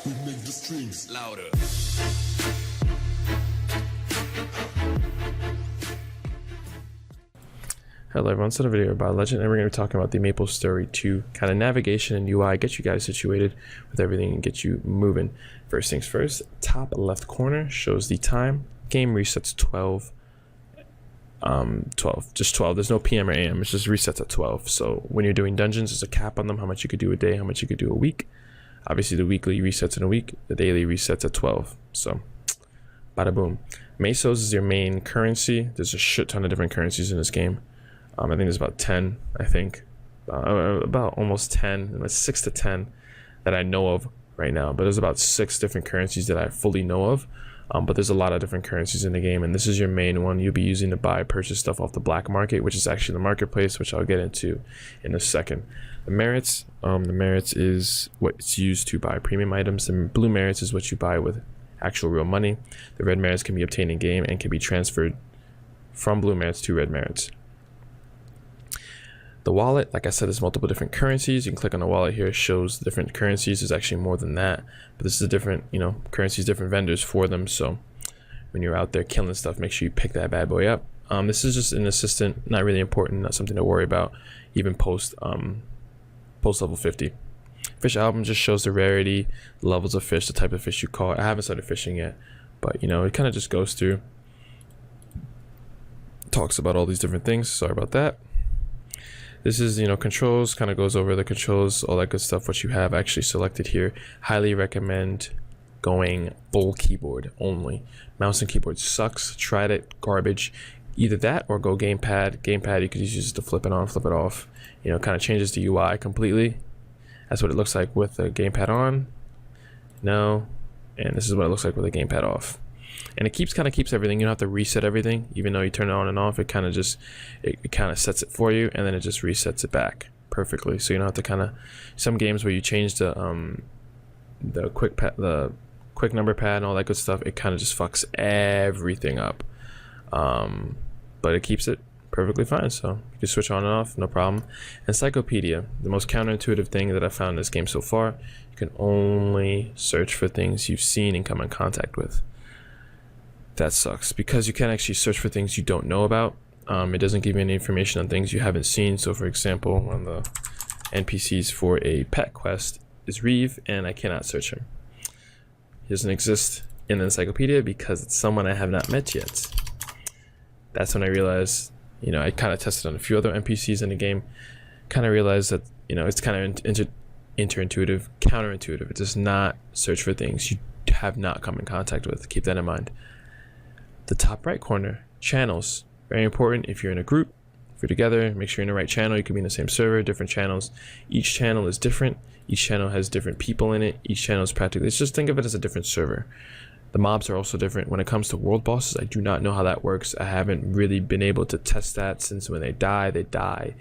We make the strings louder. Hello everyone, so the video about Legend, and we're going to be talking about the Maplestory 2 kind of navigation and UI, get you guys situated with everything and get you moving. First things first, top left corner shows the time. Game resets 12, just 12. There's no PM or AM, it's just resets at 12. So when you're doing dungeons, there's a cap on them, how much you could do a day, how much you could do a week. Obviously the weekly resets in a week, the daily resets at 12. So bada boom. Mesos is your main currency. There's a shit ton of different currencies in this game. I think there's about 10, about almost 10, about 6 to 10 that I know of right now. But there's about 6 different currencies that I fully know of. But there's a lot of different currencies in the game, and this is your main one you'll be using to purchase stuff off the black market, which is actually the marketplace, which I'll get into in a second. The merits is what's used to buy premium items. The blue merits is what you buy with actual real money. The red merits can be obtained in game and can be transferred from blue merits to red merits. The wallet, like I said, there's multiple different currencies. You can click on the wallet here, it shows different currencies. There's actually more than that, but this is a different, currencies, different vendors for them. So when you're out there killing stuff, make sure you pick that bad boy up. This is just an assistant, not really important, not something to worry about, even post level 50. Fish album just shows the rarity, the levels of fish, the type of fish you caught. I haven't started fishing yet, but it kind of just goes through, talks about all these different things. Sorry about that. This is, controls, kind of goes over the controls, all that good stuff, what you have actually selected here. Highly recommend going full keyboard only. Mouse and keyboard sucks, tried it, garbage. Either that or go gamepad. Gamepad, you could just use it to flip it on, flip it off. Kind of changes the UI completely. That's what it looks like with the gamepad on. No, and this is what it looks like with the gamepad off. And it kind of keeps everything. You don't have to reset everything, even though you turn it on and off. It kind of just sets it for you, and then it just resets it back perfectly. So you don't have to some games where you change the quick number pad and all that good stuff, it kind of just fucks everything up. But it keeps it perfectly fine, so you can switch on and off, no problem. Encyclopedia, the most counterintuitive thing that I found in this game so far. You can only search for things you've seen and come in contact with. That sucks because you can't actually search for things you don't know about. It doesn't give you any information on things you haven't seen. So for example, one of the NPCs for a pet quest is Reeve, and I cannot search him. He doesn't exist in the encyclopedia because it's someone I have not met yet. That's when I realized, I kind of tested on a few other NPCs in the game, kind of realized that, it's kind of counterintuitive. It does not search for things you have not come in contact with. Keep that in mind. The top right corner, channels, very important. If you're in a group, if you're together, make sure you're in the right channel. You could be in the same server, different channels. Each channel is different. Each channel has different people in it. Each channel is practically, just think of it as a different server. The mobs are also different. When it comes to world bosses, I do not know how that works. I haven't really been able to test that, since when they die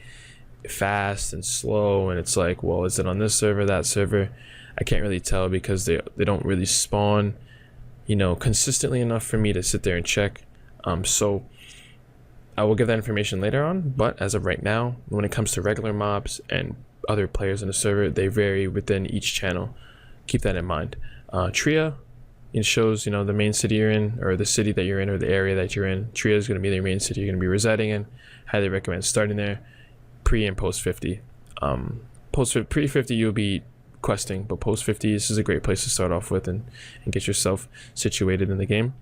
fast and slow, and it's like, well, is it on this server, that server? I can't really tell because they don't really spawn consistently enough for me to sit there and check. So I will give that information later on, but as of right now, when it comes to regular mobs and other players in the server, they vary within each channel. Keep that in mind. Tria, it shows the main city you're in, or the city that you're in, or the area that you're in. Tria is going to be the main city you're going to be residing in. Highly recommend starting there. Pre and post 50. Pre 50 you'll be questing, but post 50 this is a great place to start off with and get yourself situated in the game.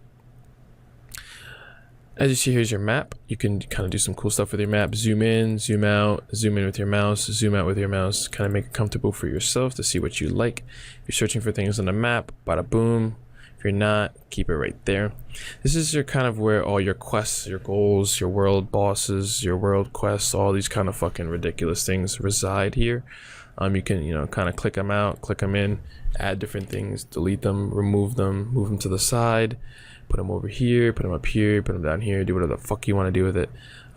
As you see, here's your map. You can kind of do some cool stuff with your map. Zoom in, zoom out, zoom in with your mouse, zoom out with your mouse, kind of make it comfortable for yourself to see what you like. If you're searching for things on the map, bada boom. If you're not, keep it right there. This is your kind of where all your quests, your goals, your world bosses, your world quests, all these kind of fucking ridiculous things reside here. You can kind of click them out, click them in, add different things, delete them, remove them, move them to the side, put them over here, put them up here, put them down here, do whatever the fuck you want to do with it.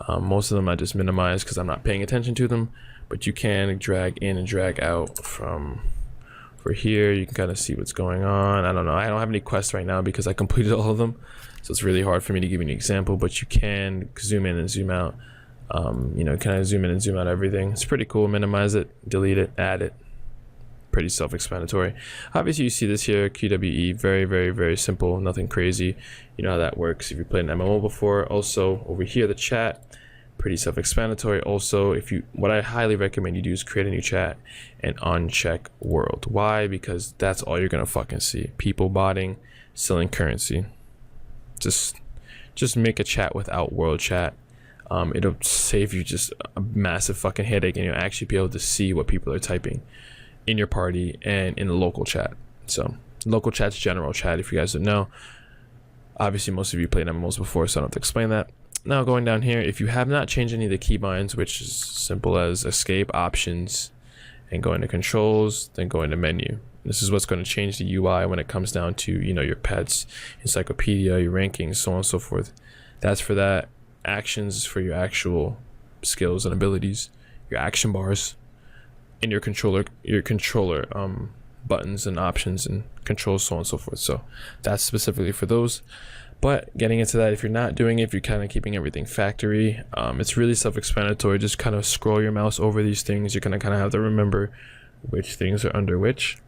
Most of them I just minimize because I'm not paying attention to them, but you can drag in and drag out from for here. You can kind of see what's going on. I don't know, I don't have any quests right now because I completed all of them, so it's really hard for me to give you an example, but you can zoom in and zoom out. Kind of zoom in and zoom out everything. It's pretty cool. Minimize it, delete it, add it. pretty self-explanatory. Obviously you see this here, QWE, very, very, very simple, nothing crazy. You know how that works if you played an MMO before. Also over here, the chat, pretty self-explanatory. Also, what I highly recommend you do is create a new chat and uncheck world. Why? Because that's all you're gonna fucking see. People botting, selling currency. Just make a chat without world chat. It'll save you just a massive fucking headache, and you'll actually be able to see what people are typing in your party and in the local chat. So local chat's general chat, if you guys don't know. Obviously most of you played MMOs before, so I don't have to explain that. Now going down here, if you have not changed any of the keybinds, which is simple as escape, options, and go into controls, then go into menu. This is what's going to change the UI when it comes down to, you know, your pets, encyclopedia, your rankings, so on and so forth. That's for that. Actions is for your actual skills and abilities, your action bars, and your controller buttons and options and controls, so on and so forth. So that's specifically for those. But getting into that, if you're not doing it, if you're kind of keeping everything factory, it's really self-explanatory. Just kind of scroll your mouse over these things. You're gonna kind of have to remember which things are under which.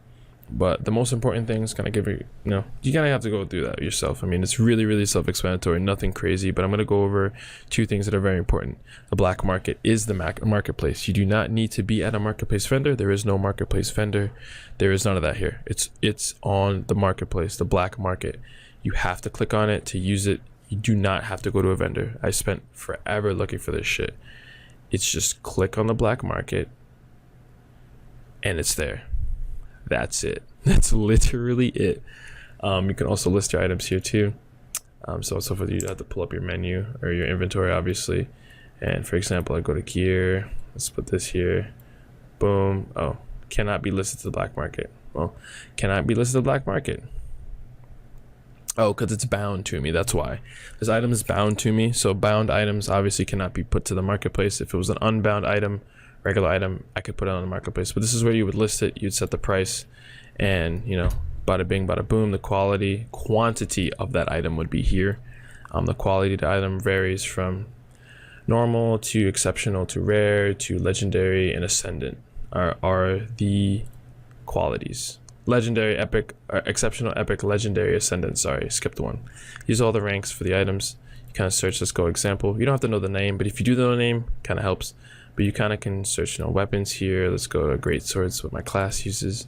But the most important things kind of give you, you kind of have to go through that yourself. I mean, it's really, really self-explanatory, nothing crazy, but I'm going to go over two things that are very important. The black market is the marketplace. You do not need to be at a marketplace vendor. There is no marketplace vendor. There is none of that here. It's on the marketplace, the black market. You have to click on it to use it. You do not have to go to a vendor. I spent forever looking for this shit. It's just click on the black market and it's there. That's it. That's literally it. You can also list your items here too. So for you have to pull up your menu or your inventory, obviously. And for example, I go to gear. Let's put this here. Boom. Oh, cannot be listed to the black market. Well, cannot be listed to the black market. Oh, because it's bound to me. That's why. This item is bound to me. So bound items obviously cannot be put to the marketplace. If it was an unbound item, regular item, I could put it on the marketplace. But this is where you would list it. You'd set the price, and bada bing, bada boom. The quantity of that item would be here. The quality of the item varies from normal to exceptional to rare to legendary and ascendant are the qualities. Legendary, epic, exceptional, epic, legendary, ascendant. Sorry, skipped one. Use all the ranks for the items. You kind of search. Let's go example. You don't have to know the name, but if you do know the name, kind of helps. But you kind of can search, weapons here. Let's go to great swords, what my class uses.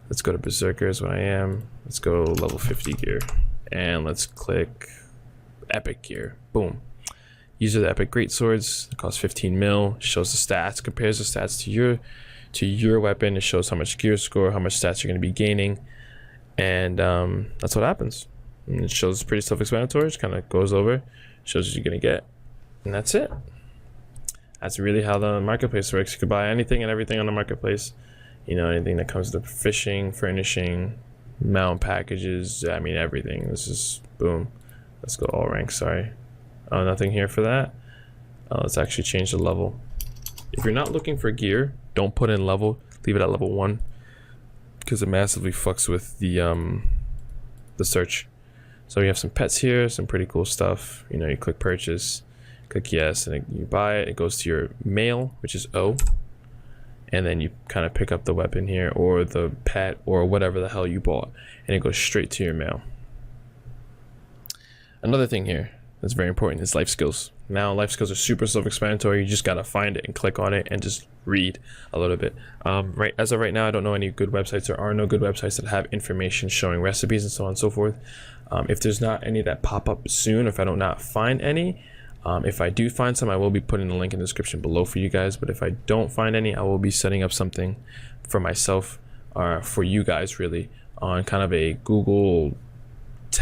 Let's go to berserkers, what I am. Let's go level 50 gear, and let's click epic gear. Boom. These are the epic great swords. It costs 15 mil. Shows the stats, compares the stats to your weapon. It shows how much gear score, how much stats you're going to be gaining, and that's what happens. And it shows pretty self-explanatory. It kind of goes over, shows what you're going to get, and that's it. That's really how the marketplace works. You could buy anything and everything on the marketplace. Anything that comes to fishing, furnishing, mount packages. I mean, everything. This is boom. Let's go all ranks. Sorry. Oh, nothing here for that. Let's actually change the level. If you're not looking for gear, don't put in level. Leave it at level 1 because it massively fucks with the search. So you have some pets here, some pretty cool stuff. You click purchase. Click yes, and you buy it. It goes to your mail, which is O, and then you kind of pick up the weapon here or the pet or whatever the hell you bought, and it goes straight to your mail. Another thing here that's very important is life skills. Now life skills are super self-explanatory. You just gotta find it and click on it and just read a little bit. Right as of right now, I don't know any good websites. There are no good websites that have information showing recipes and so on and so forth. If there's not any that pop up soon, or if I do not find any, if I do find some, I will be putting the link in the description below for you guys. But if I don't find any, I will be setting up something for myself, or for you guys really, on kind of a Google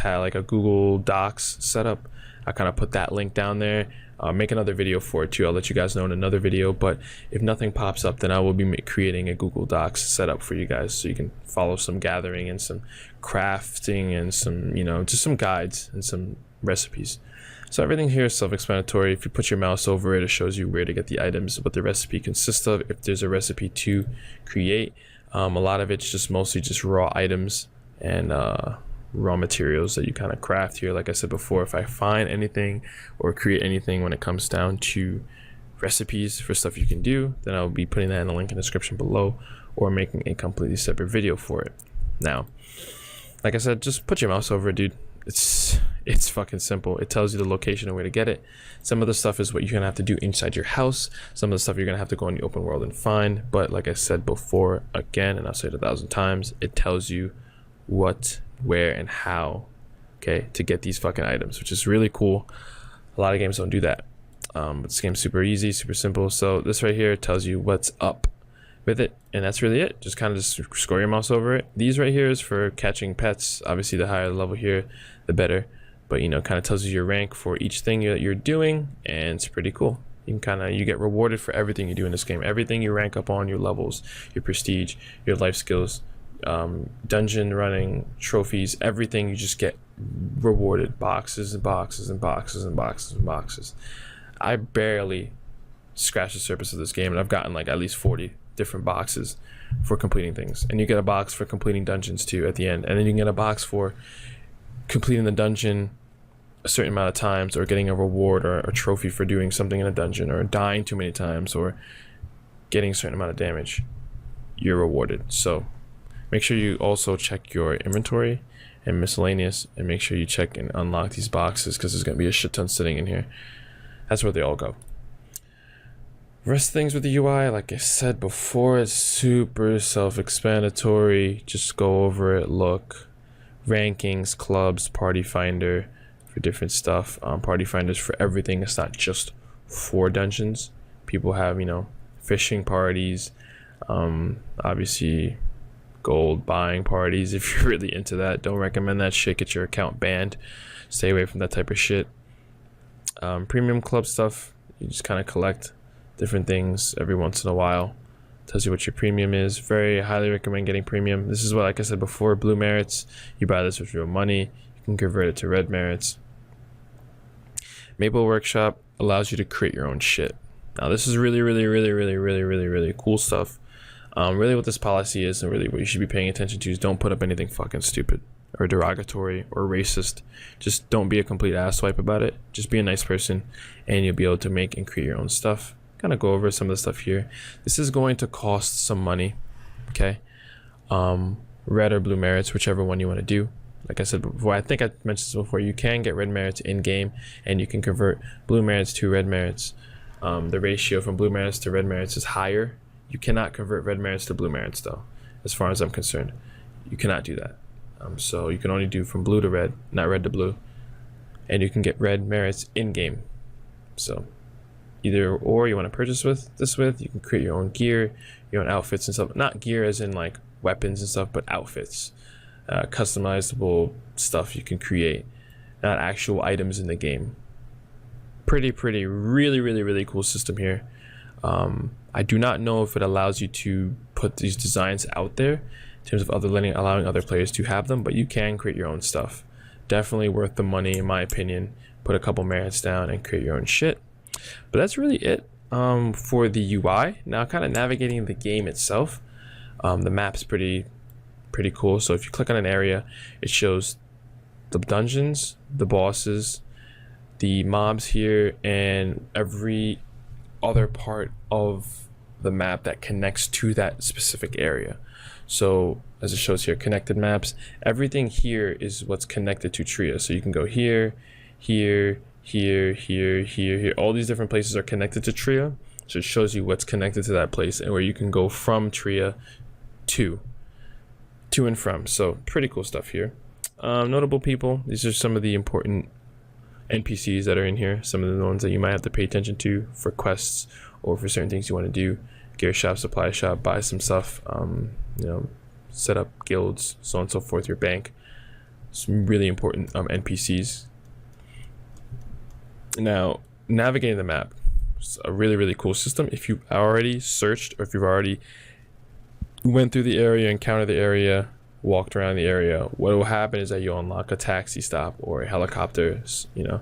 like a Google Docs setup. I kind of put that link down there. Make another video for it too. I'll let you guys know in another video. But if nothing pops up, then I will be creating a Google Docs setup for you guys, so you can follow some gathering and some crafting and some, just some guides and some recipes. So everything here is self-explanatory. If you put your mouse over it, it shows you where to get the items, what the recipe consists of, if there's a recipe to create. A lot of it's just mostly just raw items and raw materials that you kind of craft here. Like I said before, if I find anything or create anything when it comes down to recipes for stuff you can do, then I'll be putting that in the link in the description below. or making a completely separate video for it. Now, like I said, just put your mouse over it, dude. It's fucking simple. It tells you the location and where to get it. Some of the stuff is what you're gonna have to do inside your house. Some of the stuff you're gonna have to go in the open world and find. But like I said before, again, and I'll say it 1,000 times, it tells you what, where, and how, okay, to get these fucking items, which is really cool. A lot of games don't do that. But this game's super easy, super simple. So this right here tells you what's up with it, and that's really it. Just kind of just scroll your mouse over it. These right here is for catching pets. Obviously the higher the level here, the better, but you know, kind of tells you your rank for each thing that you're doing, and it's pretty cool. You get rewarded for everything you do in this game. Everything you rank up on, your levels, your prestige, your life skills, dungeon running, trophies, everything, you just get rewarded. Boxes and boxes and boxes and boxes and boxes. I barely scratched the surface of this game, and I've gotten like at least 40 different boxes for completing things. And you get a box for completing dungeons too at the end, and then you can get a box for completing the dungeon a certain amount of times, or getting a reward or a trophy for doing something in a dungeon, or dying too many times, or getting a certain amount of damage. You're rewarded. So make sure you also check your inventory and miscellaneous, and make sure you check and unlock these boxes, because there's going to be a shit ton sitting in here. That's where they all go. Rest of things with the UI, like I said before, it's super self-explanatory. Just go over it, look. Rankings, clubs, party finder for different stuff. Party finders for everything. It's not just for dungeons. People have, you know, fishing parties, obviously gold buying parties. If you're really into that, don't recommend that shit. Get your account banned. Stay away from that type of shit. Premium club stuff, you just kind of collect different things every once in a while. Tells you what your premium is. Very highly recommend getting premium. This is what, like I said before, blue merits. You buy this with real money. You can convert it to red merits. Maple Workshop allows you to create your own shit. Now this is really cool stuff. Really what this policy is, and really what you should be paying attention to, is don't put up anything fucking stupid or derogatory or racist. Just don't be a complete asswipe about it. Just be a nice person, and you'll be able to make and create your own stuff. Kind of go over some of the stuff here. This is going to cost some money, okay? Red or blue merits, whichever one you want to do. Like I said before, I think I mentioned this before, you can get red merits in game, and you can convert blue merits to red merits. The ratio from blue merits to red merits is higher. You cannot convert red merits to blue merits though, as far as I'm concerned. You cannot do that. So you can only do from blue to red, not red to blue. And you can get red merits in game. So either or you want to purchase this with, you can create your own gear, your own outfits and stuff. Not gear as in like weapons and stuff, but outfits. Customizable stuff you can create, not actual items in the game. Pretty really cool system here. I do not know if it allows you to put these designs out there in terms of allowing other players to have them, but you can create your own stuff. Definitely worth the money in my opinion. Put a couple merits down and create your own shit. But that's really it for the UI. Now kind of navigating the game itself. The map's pretty cool. So if you click on an area, it shows the dungeons, the bosses, the mobs here, and every other part of the map that connects to that specific area. So as it shows here, connected maps, everything here is what's connected to Tria. So you can go here, here, all these different places are connected to Tria. So it shows you what's connected to that place and where you can go from Tria to and from. So pretty cool stuff here. Notable people, these are some of the important NPCs that are in here, some of the ones that you might have to pay attention to for quests or for certain things you want to do. Gear shop, supply shop, buy some stuff, you know, set up guilds, so on and so forth, your bank. Some really important NPCs. Now, navigating the map, it's a really cool system. If you already searched, or if you've already went through the area, encountered the area, walked around the area, what will happen is that you'll unlock a taxi stop or a helicopter. You know,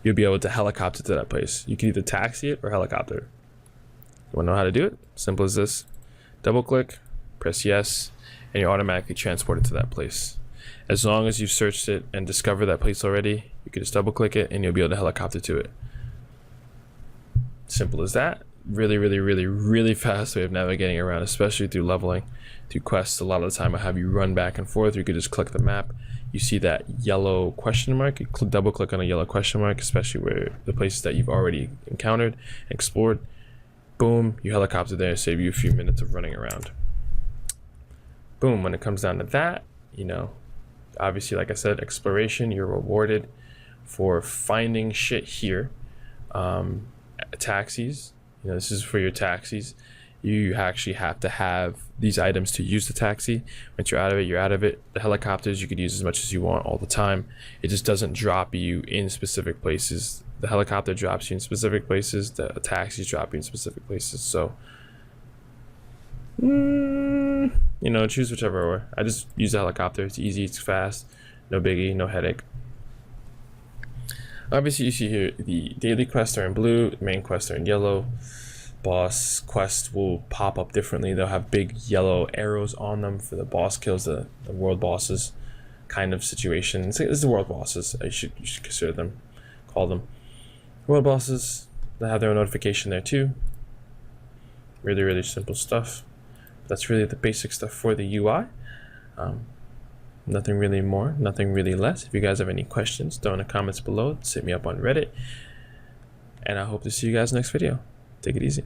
you'll be able to helicopter to that place. You can either taxi it or helicopter. You want to know how to do it? Simple as this. Double click, press yes, and you're automatically transported to that place. As long as you've searched it and discovered that place already, you can just double click it and you'll be able to helicopter to it. Simple as that. really fast way of navigating around, especially through leveling, through quests. A lot of the time I have you run back and forth. You could just click the map, you see that yellow question mark, you double click on a yellow question mark, especially where the places that you've already encountered, explored, boom, you helicopter there, save you a few minutes of running around. Boom. When it comes down to that, you know, obviously, like I said, exploration, you're rewarded for finding shit here. Taxis, you know, this is for your taxis. You actually have to have these items to use the taxi. Once you're out of it, you're out of it. The helicopters, you could use as much as you want all the time. It just doesn't drop you in specific places. The helicopter drops you in specific places. The taxis drop you in specific places. So, you know, choose whichever way. I just use the helicopter. It's easy, it's fast, no biggie, no headache. Obviously, you see here the daily quests are in blue, the main quests are in yellow. Boss quests will pop up differently. They'll have big yellow arrows on them for the boss kills, the world bosses kind of situation. It's the world bosses. You should consider them, call them world bosses. They have their own notification there too. Really simple stuff. That's really the basic stuff for the UI. Nothing really more, nothing really less. If you guys have any questions, throw in the comments below. Hit me up on Reddit. And I hope to see you guys next video. Take it easy.